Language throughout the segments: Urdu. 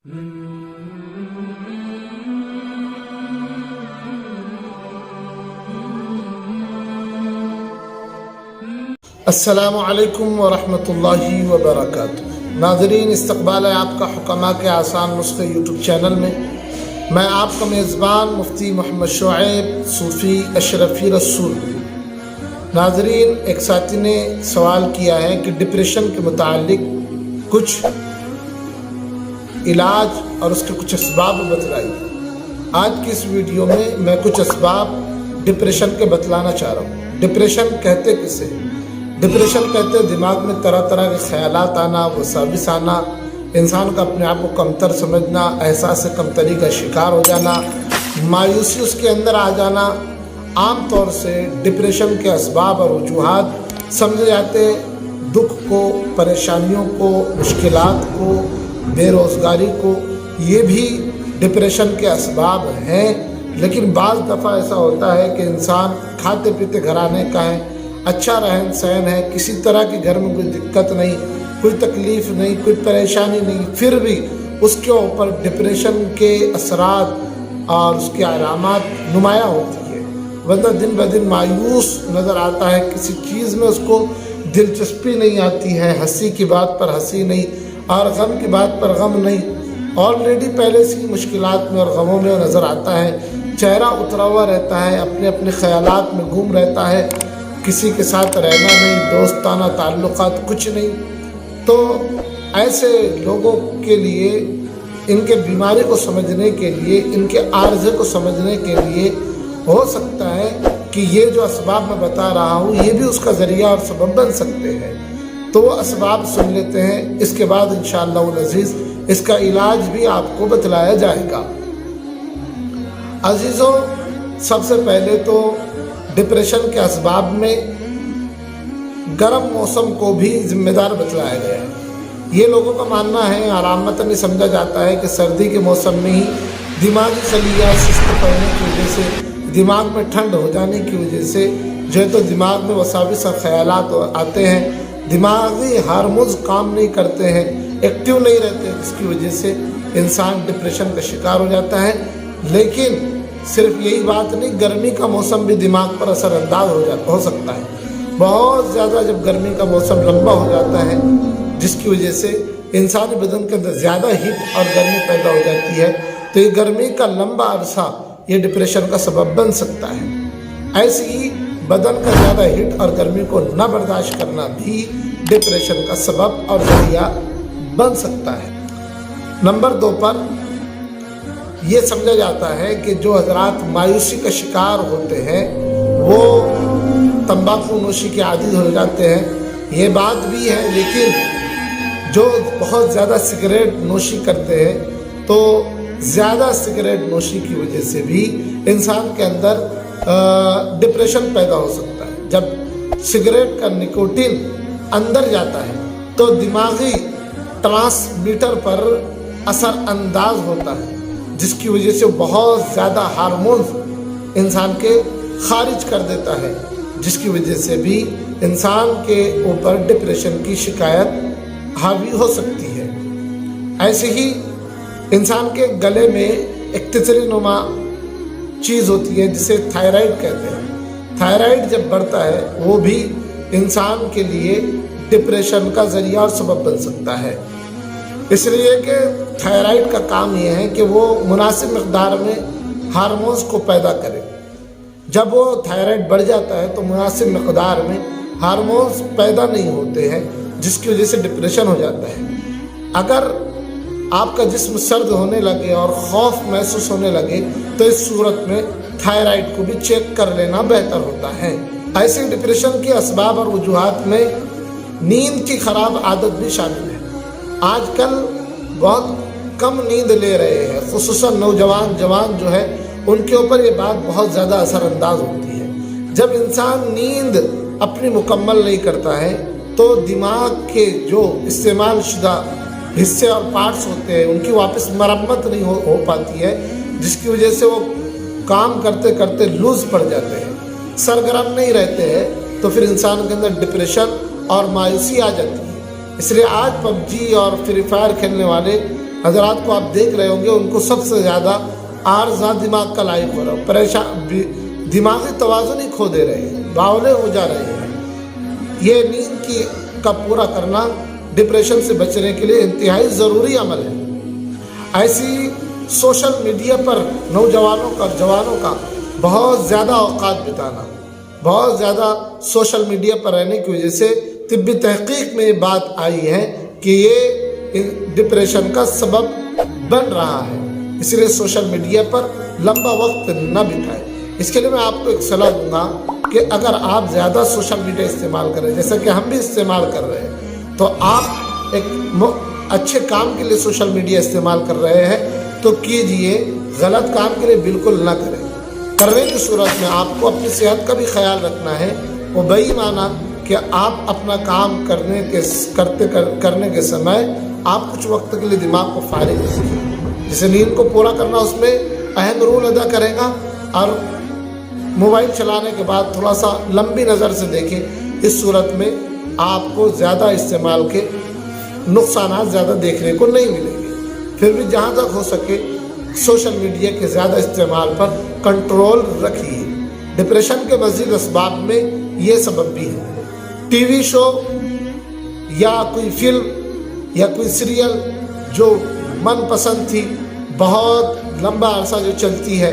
السلام علیکم ورحمۃ اللہ وبرکاتہ۔ ناظرین، استقبال ہے آپ کا حکماء کے آسان نسخے یوٹیوب چینل میں۔ میں آپ کا میزبان مفتی محمد شعیب صوفی اشرفی رسول۔ ناظرین، ایک ساتھی نے سوال کیا ہے کہ ڈپریشن کے متعلق کچھ علاج اور اس کے کچھ اسباب بتلائیے۔ آج کی اس ویڈیو میں میں کچھ اسباب ڈپریشن کے بتلانا چاہ رہا ہوں۔ ڈپریشن کہتے کسے؟ ڈپریشن کہتے دماغ میں طرح طرح کے خیالات آنا، وساوس آنا، انسان کا اپنے آپ کو کمتر سمجھنا، احساس کمتری کا شکار ہو جانا، مایوسی اس کے اندر آ جانا۔ عام طور سے ڈپریشن کے اسباب اور وجوہات سمجھے جاتے دکھ کو، پریشانیوں کو، مشکلات کو، بے روزگاری کو۔ یہ بھی ڈپریشن کے اسباب ہیں، لیکن بعض دفعہ ایسا ہوتا ہے کہ انسان کھاتے پیتے گھرانے کا ہے، اچھا رہن سہن ہے، کسی طرح کے گھر میں کوئی دقت نہیں، کوئی تکلیف نہیں، کوئی پریشانی نہیں، پھر بھی اس کے اوپر ڈپریشن کے اثرات اور اس کے علامات نمایاں ہوتی ہے۔ بندہ دن بدن مایوس نظر آتا ہے، کسی چیز میں اس کو دلچسپی نہیں آتی ہے، ہنسی کی بات پر ہنسی نہیں اور غم کی بات پر غم نہیں، آلریڈی پہلے سے ہی مشکلات میں اور غموں میں نظر آتا ہے، چہرہ اترا ہوا رہتا ہے، اپنے اپنے خیالات میں گم رہتا ہے، کسی کے ساتھ رہنا نہیں، دوستانہ تعلقات کچھ نہیں۔ تو ایسے لوگوں کے لیے ان کے بیماری کو سمجھنے کے لیے، ان کے عارضے کو سمجھنے کے لیے ہو سکتا ہے کہ یہ جو اسباب میں بتا رہا ہوں یہ بھی اس کا ذریعہ اور سبب بن سکتے ہیں۔ تو وہ اسباب سن لیتے ہیں، اس کے بعد انشاءاللہ العزیز اس کا علاج بھی آپ کو بتلایا جائے گا۔ عزیزوں، سب سے پہلے تو ڈپریشن کے اسباب میں گرم موسم کو بھی ذمہ دار بتلایا گیا ہے۔ یہ لوگوں کا ماننا ہے، علامتاً سمجھا جاتا ہے کہ سردی کے موسم میں ہی دماغی خلیات سست پڑنے کی وجہ سے، دماغ میں ٹھنڈ ہو جانے کی وجہ سے جو ہے تو دماغ میں وساوس اور خیالات آتے ہیں، دماغی ہارمونز کام نہیں کرتے ہیں، ایکٹیو نہیں رہتے، جس کی وجہ سے انسان ڈپریشن کا شکار ہو جاتا ہے۔ لیکن صرف یہی بات نہیں، گرمی کا موسم بھی دماغ پر اثر انداز ہو سکتا ہے۔ بہت زیادہ جب گرمی کا موسم لمبا ہو جاتا ہے، جس کی وجہ سے انسانی بدن کے اندر زیادہ ہیٹ اور گرمی پیدا ہو جاتی ہے، تو یہ گرمی کا لمبا عرصہ یہ ڈپریشن کا سبب بن سکتا ہے۔ ایسے ہی بدن کا زیادہ ہیٹ اور گرمی کو نہ برداشت کرنا بھی ڈپریشن کا سبب اور ذریعہ بن سکتا ہے۔ نمبر 2 پر یہ سمجھا جاتا ہے کہ جو حضرات مایوسی کا شکار ہوتے ہیں وہ تمباکو نوشی کے عادی ہو جاتے ہیں۔ یہ بات بھی ہے، لیکن جو بہت زیادہ سگریٹ نوشی کرتے ہیں تو زیادہ سگریٹ نوشی کی وجہ سے بھی انسان کے اندر ڈپریشن پیدا ہو سکتا ہے۔ جب سگریٹ کا نکوٹین اندر جاتا ہے تو دماغی ٹرانسمیٹر پر اثر انداز ہوتا ہے، جس کی وجہ سے بہت زیادہ ہارمونز انسان کے خارج کر دیتا ہے، جس کی وجہ سے بھی انسان کے اوپر ڈپریشن کی شکایت حاوی ہو سکتی ہے۔ ایسے ہی انسان کے گلے میں ایک تتری نما چیز ہوتی ہے جسے تھائرائیڈ کہتے ہیں۔ تھائرائیڈ جب بڑھتا ہے وہ بھی انسان کے لیے ڈپریشن کا ذریعہ اور سبب بن سکتا ہے، اس لیے کہ تھائرائیڈ کا کام یہ ہے کہ وہ مناسب مقدار میں ہارمونز کو پیدا کرے۔ جب وہ تھائرائیڈ بڑھ جاتا ہے تو مناسب مقدار میں ہارمونز پیدا نہیں ہوتے ہیں، جس کی وجہ سے ڈپریشن ہو جاتا ہے۔ اگر آپ کا جسم سرد ہونے لگے اور خوف محسوس ہونے لگے تو اس صورت میں تھائرائیڈ کو بھی چیک کر لینا بہتر ہوتا ہے۔ ایسے ڈپریشن کے اسباب اور وجوہات میں نیند کی خراب عادت بھی شامل ہے۔ آج کل بہت کم نیند لے رہے ہیں، خصوصاً نوجوان جو ہے ان کے اوپر یہ بات بہت زیادہ اثر انداز ہوتی ہے۔ جب انسان نیند اپنی مکمل نہیں کرتا ہے تو دماغ کے جو استعمال شدہ حصے اور پارٹس ہوتے ہیں ان کی واپس مرمت نہیں ہو پاتی ہے، جس کی وجہ سے وہ کام کرتے کرتے لوز پڑ جاتے ہیں، سرگرم نہیں رہتے ہیں، تو پھر انسان کے اندر ڈپریشن اور مایوسی آ جاتی ہے۔ اس لیے آج PUBG اور فری فائر کھیلنے والے حضرات کو آپ دیکھ رہے ہوں گے، ان کو سب سے زیادہ عارضہ دماغ کا لاحق ہو رہا ہے، پریشان، دماغی توازن ہی کھو دے رہے ہیں، باولے ہو جا رہے ہیں۔ یہ نیند کا پورا کرنا ڈپریشن سے بچنے کے لیے انتہائی ضروری عمل ہے۔ ایسی سوشل میڈیا پر نوجوانوں کا، جوانوں کا بہت زیادہ اوقات بتانا، بہت زیادہ سوشل میڈیا پر رہنے کی وجہ سے طبی تحقیق میں یہ بات آئی ہے کہ یہ ڈپریشن کا سبب بن رہا ہے۔ اس لیے سوشل میڈیا پر لمبا وقت نہ بتائیں۔ اس کے لیے میں آپ کو ایک صلاح دوں گا کہ اگر آپ زیادہ سوشل میڈیا استعمال کر رہے ہیں، جیسا کہ ہم بھی استعمال کر رہے ہیں، تو آپ ایک اچھے کام کے لیے سوشل میڈیا استعمال کر رہے ہیں تو کیجئے، غلط کام کے لیے بالکل نہ کریں۔ کرنے کی صورت میں آپ کو اپنی صحت کا بھی خیال رکھنا ہے۔ وہ بئی معنی کہ آپ اپنا کام کرنے کے سمے آپ کچھ وقت کے لیے دماغ کو فارغ رکھیں، جسے نیند کو پورا کرنا اس میں اہم رول ادا کرے گا۔ اور موبائل چلانے کے بعد تھوڑا سا لمبی نظر سے دیکھیں، اس صورت میں آپ کو زیادہ استعمال کے نقصانات زیادہ دیکھنے کو نہیں ملیں گے۔ پھر بھی جہاں تک ہو سکے سوشل میڈیا کے زیادہ استعمال پر کنٹرول رکھیے۔ ڈپریشن کے مزید اسباب میں یہ سبب بھی ہے۔ ٹی وی شو یا کوئی فلم یا کوئی سیریل جو من پسند تھی، بہت لمبا عرصہ جو چلتی ہے،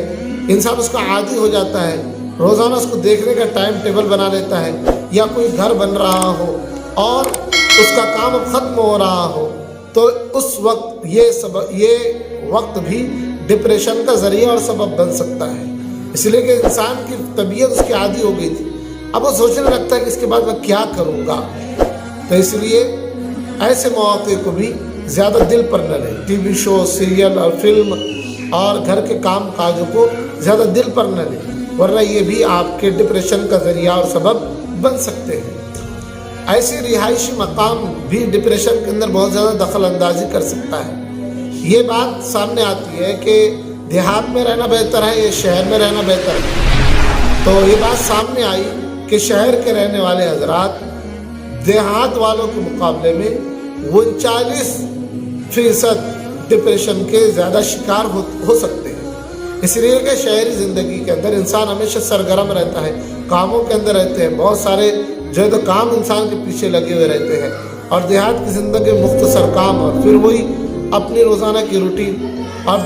انسان اس کا عادی ہو جاتا ہے، روزانہ اس کو دیکھنے کا ٹائم ٹیبل بنا لیتا ہے، یا کوئی گھر بن رہا ہو اور اس کا کام اب ختم ہو رہا ہو، تو اس وقت یہ وقت بھی ڈپریشن کا ذریعہ اور سبب بن سکتا ہے۔ اس لیے کہ انسان کی طبیعت اس کی عادی ہو گئی تھی، اب وہ سوچنے لگتا ہے کہ اس کے بعد میں کیا کروں گا۔ تو اس لیے ایسے مواقع کو بھی زیادہ دل پر نہ لیں۔ ٹی وی شو، سیریل اور فلم اور گھر کے کام کاجوں کو زیادہ دل پر نہ لیں، ورنہ یہ بھی آپ کے ڈپریشن کا ذریعہ اور سبب بن سکتے ہیں۔ ایسی رہائشی مقام بھی ڈپریشن کے اندر بہت زیادہ دخل اندازی کر سکتا ہے۔ یہ بات سامنے آتی ہے کہ دیہات میں رہنا بہتر ہے یا شہر میں رہنا بہتر ہے، تو یہ بات سامنے آئی کہ شہر کے رہنے والے حضرات دیہات والوں کے مقابلے میں 39% ڈپریشن کے زیادہ شکار ہو سکتے ہیں۔ اس لیے کہ شہری زندگی کے اندر انسان ہمیشہ سرگرم رہتا ہے، کاموں کے اندر رہتے ہیں، بہت سارے جو ہے تو کام انسان کے پیچھے لگے ہوئے رہتے ہیں، اور دیہات کی زندگی مختصر کام اور پھر وہی اپنی روزانہ کی روٹین، اور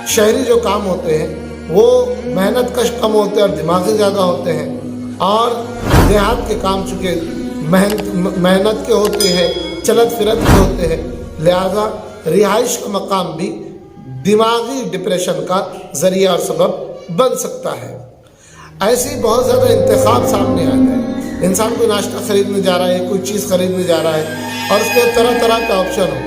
شہری جو کام ہوتے ہیں وہ محنت کش کم ہوتے ہیں اور دماغی زیادہ ہوتے ہیں، اور دیہات کے کام چونکہ محنت کے ہوتے ہیں، چلت فرت کے ہوتے ہیں، لہذا رہائش کا مقام بھی دماغی ڈپریشن کا ذریعہ اور سبب بن سکتا ہے۔ ایسی بہت زیادہ انتخاب سامنے آ گئے، انسان کوئی ناشتہ خریدنے جا رہا ہے، کوئی چیز خریدنے جا رہا ہے، اور اس کے طرح طرح کا آپشن ہو،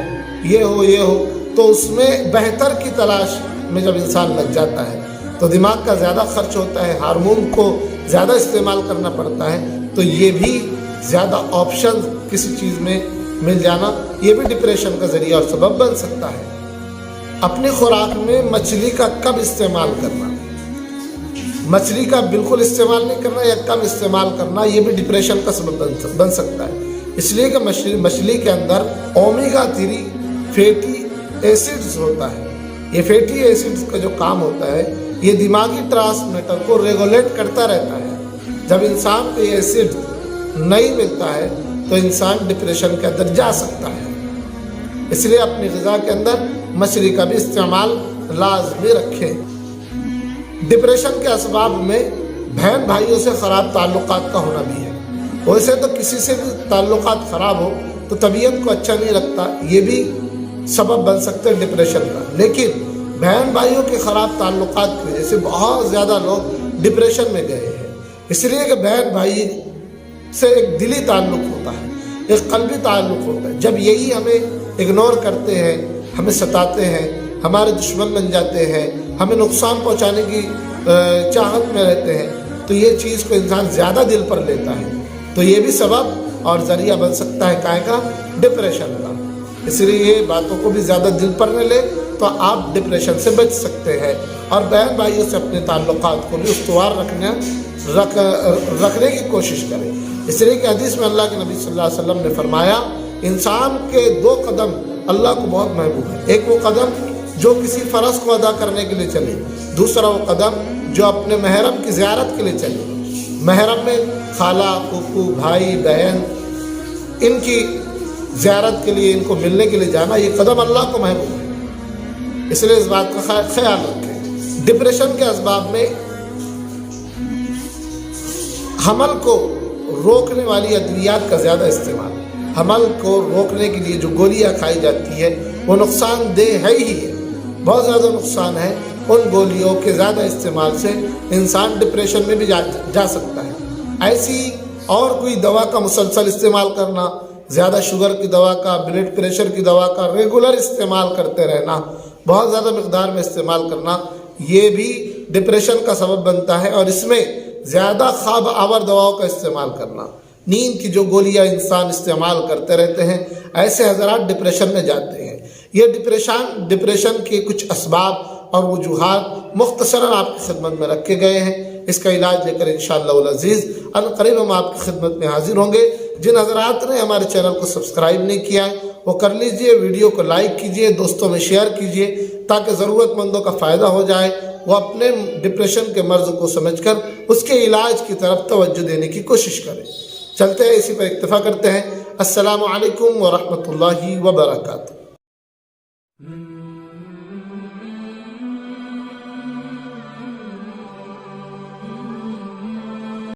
یہ ہو، تو اس میں بہتر کی تلاش میں جب انسان لگ جاتا ہے تو دماغ کا زیادہ خرچ ہوتا ہے، ہارمون کو زیادہ استعمال کرنا پڑتا ہے، تو یہ بھی زیادہ آپشن کسی چیز میں مل جانا یہ بھی ڈپریشن کا ذریعہ اور سبب بن سکتا ہے۔ اپنی خوراک میں مچھلی کا کم استعمال کرنا، مچھلی کا بالکل استعمال نہیں کرنا یا کم استعمال کرنا، یہ بھی ڈپریشن کا سبب بن سکتا ہے۔ اس لیے کہ مچھلی کے اندر اومیگا 3 فیٹی ایسڈز ہوتا ہے۔ یہ فیٹی ایسڈز کا جو کام ہوتا ہے یہ دماغی ٹرانسمیٹر کو ریگولیٹ کرتا رہتا ہے۔ جب انسان کو یہ ایسڈ نہیں ملتا ہے تو انسان ڈپریشن کے اندر جا سکتا ہے۔ اس لیے اپنی غذا کے اندر مچھلی کا بھی استعمال لازمی رکھیں۔ ڈپریشن کے اسباب میں بہن بھائیوں سے خراب تعلقات کا ہونا بھی ہے۔ ویسے تو کسی سے بھی تعلقات خراب ہو تو طبیعت کو اچھا نہیں رکھتا، یہ بھی سبب بن سکتے ہیں ڈپریشن کا، لیکن بہن بھائیوں کے خراب تعلقات کی وجہ سے بہت زیادہ لوگ ڈپریشن میں گئے ہیں۔ اس لیے کہ بہن بھائی سے ایک دلی تعلق ہوتا ہے، ایک قلبی تعلق ہوتا ہے، جب یہی ہمیں اگنور کرتے ہیں، ہمیں ستاتے ہیں، ہمارے دشمن بن جاتے ہیں، ہمیں نقصان پہنچانے کی چاہت میں رہتے ہیں، تو یہ چیز کو انسان زیادہ دل پر لیتا ہے، تو یہ بھی سبب اور ذریعہ بن سکتا ہے کائے کا ڈپریشن کا۔ اس لیے یہ باتوں کو بھی زیادہ دل پر نہ لے تو آپ ڈپریشن سے بچ سکتے ہیں، اور بہن بھائیوں سے اپنے تعلقات کو بھی استوار رکھنے کی کوشش کریں۔ اس لیے کہ حدیث میں اللہ کے نبی صلی اللہ علیہ وسلم نے فرمایا، انسان کے 2 قدم اللہ کو بہت محبوب ہے۔ ایک وہ قدم جو کسی فرض کو ادا کرنے کے لیے چلے، دوسرا وہ قدم جو اپنے محرم کی زیارت کے لیے چلے۔ محرم میں خالہ، پھوپھو، بھائی، بہن، ان کی زیارت کے لیے، ان کو ملنے کے لیے جانا، یہ قدم اللہ کو محبوب ہے۔ اس لیے اس بات کا خیال رکھیں۔ ڈپریشن کے اسباب میں حمل کو روکنے والی ادویات کا زیادہ استعمال۔ حمل کو روکنے کے لیے جو گولیاں کھائی جاتی ہے وہ نقصان دہ ہے ہی ہے، بہت زیادہ نقصان ہے۔ ان گولیوں کے زیادہ استعمال سے انسان ڈپریشن میں بھی جا سکتا ہے۔ ایسی اور کوئی دوا کا مسلسل استعمال کرنا، زیادہ شوگر کی دوا کا، بلڈ پریشر کی دوا کا ریگولر استعمال کرتے رہنا، بہت زیادہ مقدار میں استعمال کرنا، یہ بھی ڈپریشن کا سبب بنتا ہے۔ اور اس میں زیادہ خواب آور دواؤں کا استعمال کرنا، نیند کی جو گولیاں انسان استعمال کرتے رہتے ہیں، ایسے حضرات ڈپریشن میں جاتے ہیں۔ یہ ڈپریشن کے کچھ اسباب اور وجوہات مختصراً آپ کی خدمت میں رکھے گئے ہیں۔ اس کا علاج لے کر انشاءاللہ العزیز عنقریب ہم آپ کی خدمت میں حاضر ہوں گے۔ جن حضرات نے ہمارے چینل کو سبسکرائب نہیں کیا ہے وہ کر لیجئے، ویڈیو کو لائک کیجئے، دوستوں میں شیئر کیجئے تاکہ ضرورت مندوں کا فائدہ ہو جائے، وہ اپنے ڈپریشن کے مرض کو سمجھ کر اس کے علاج کی طرف توجہ دینے کی کوشش کریں۔ چلتے ہیں، اسی پر اکتفا کرتے ہیں۔ السلام علیکم ورحمۃ اللہ وبرکاتہ۔